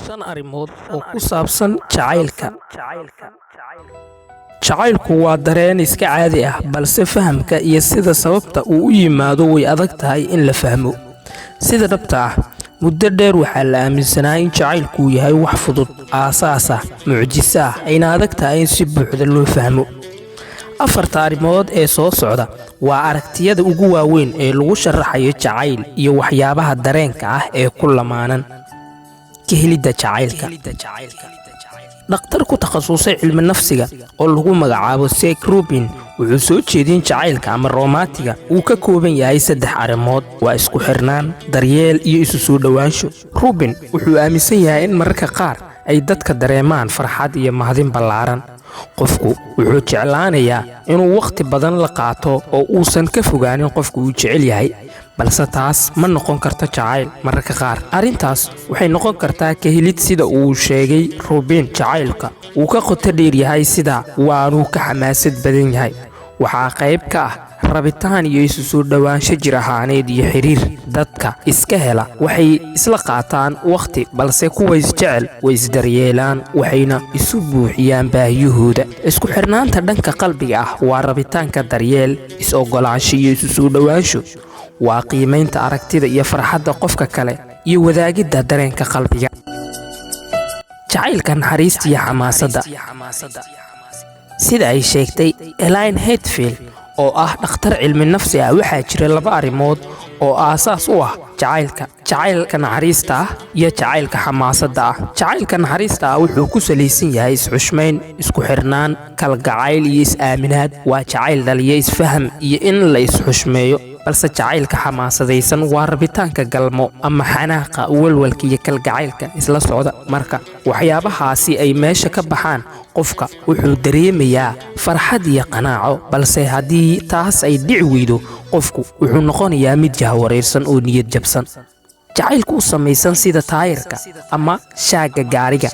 shan arrimood oo ku saabsan jacaylka. Jacaylku waa dareen iska caadi ah, balse fahamka iyo sida sababta uu u yimaado way adag tahay in la fahmo. Sida dhabta ah, muddo dheer waxaa la aaminsanaa in jacaylku yahay wax fudud, aasaas ah, mucjiso ah, ayna adag tahay in si buuxda loo fahmo. Afarta arrimood ee soo socda waa aragtiyada ugu waaweyn ee lagu sharaxayo jacayl iyo waxyaabaha dareenka ah ee ku lamaanan ka helidda jacaylka. Dhakhtar ku takhasusay cilmi nafsiga oo lagu magacaabo Seth Rubin wuxuu soo jeedin jacaylka ama romantiga uu ka kooban yahay 3 arrimood: waa isku xirnaan, daryeel iyo isu soo dhawaansho. Rubin wuxuu aaminsan yahay in mararka qaar ay dadka dareemaan farxad iyo mahadin ballaaran. Qofku wuxuu jeclaanayaa inuu waqti badan la qaato oo uusan ka fogaanin qofku uu jecel yahay, balse taas ma noqon karto jacayl mararka qaar. Arrintaas waxay noqon kartaa ka helid sida uu sheegay Rubin. Jacaylka uu ka qoto dheer yahay sida waanu ka xamaasad badan yahay. Waxaa qayb ka ah rabitaan iyo isu soo dhawaansho jir ahaaneed iyo xiriir. Dadka iska hela waxay isla qaataan waqti, balse kuwa isjecel way isdaryeelaan waxayna isu buuxiyaan baahiyahooda. Isku xirnaanta dhanka qalbiga ah waa rabitaanka daryeel, is-oggolaansho iyo isu soo dhawaansho. Waa qiimaynta aragtida iyo farxadda qofka kale iyo wadaagidda dareenka qalbiga. Jacaylka naxariista iyo xamaasadda. Sida ay sheegtay Elaine Hetfield oo ah dhakhtar cilmi nafsi ah, waxaa jira 2 arrimood oo aasaas u ah jacaylka: jacaylka naxariista ah iyo jacaylka xamaasadda ah. Jacaylka naxariista ah wuxuu ku salaysan yahay is-xushmayn, isku xirnaan, kalgacayl iyo is-aaminaad. Waa jacayl dhaliya isfaham iyo in la is-xushmeeyo. balse jacaylka xamaasadaysan waa rabitaanka galmo ama xanaaqa, walwalka iyo kalgacaylka isla socda. Marka waxyaabahaasi ay meesha ka baxaan, qofka wuxuu dareemayaa farxad iyo qanaaco, balse haddii taas ay dhici weydo, qofku wuxuu noqonayaa mid jahawareersan oo niyad jabsan. jacaylku u samaysan sida taayirka ama shaaga gaariga.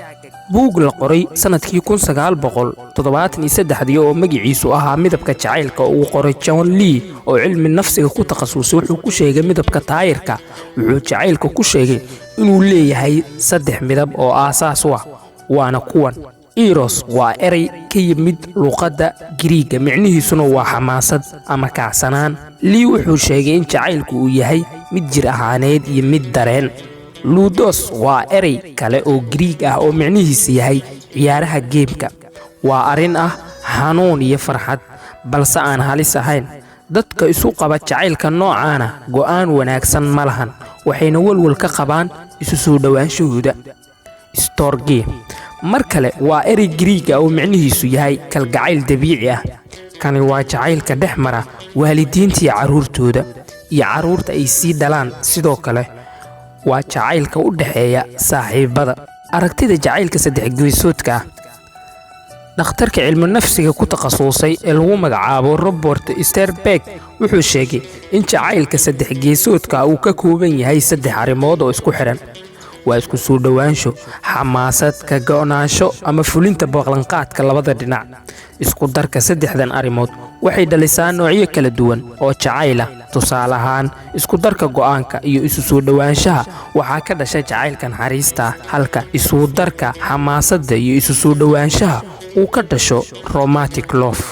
buug la qoray sanadkii 1973 oo magaciisu ahaa midabka jacaylka uu qoray John Lee oo cilmi nafsiga ku takhasusay, wuxuu ku sheegay midabka taayirka. Wuxuu jacaylka ku sheegay inuu leeyahay 3 midab oo aasaas u ah, waana kuwan: Eros waa eray ka yimid luqadda Giriigga, micnihiisuna waa xamaasad ama kacsanaan. Lee wuxuu sheegay in jacaylku uu yahay mid jir ahaaneed iyo mid dareen. Ludos waa eray kale oo Giriig ah oo micnihiisu yahay ciyaaraha geemka. Waa arrin ah xanuun iyo farxad, balse aan halis ahayn. Dadka isu qaba jacaylka noocaana go'aan wanaagsan ma lahan, waxayna walwal ka qabaan isu soo dhawaanshahooda. Storge mar kale waa eray Giriig ah oo micnihiisu yahay kalgacayl dabiici ah. Kani waa jacaylka dhex mara waalidiinta iyo carruurtooda iyo carruurta ay sii dhalaan. Sidoo kale waa jacaylka u dhaxeeya saaxiibada. Aragtida jacaylka 3 geesoodka ah. Dhakhtarka cilmi nafsiga ku takhasusay ee lagu magacaabo Robert Sternberg wuxuu sheegay in jacaylka 3 geesoodka uu ka kooban yahay 3 arrimood oo isku xiran: waa isku soo dhawaansho, xamaasad, ka go'naansho ama fulinta ballanqaadka labada dhinac. Isku darka 3dan arrimood waxay dhalisaa noocyo kala duwan oo jacayl ah. Tusaale ahaan, isku darka go'aanka iyo isu soo dhawaanshaha waxaa ka dhasha jacaylka naxariista, halka isu darka xamaasadda iyo isu soo dhawaanshaha uu ka dhasho romantic love.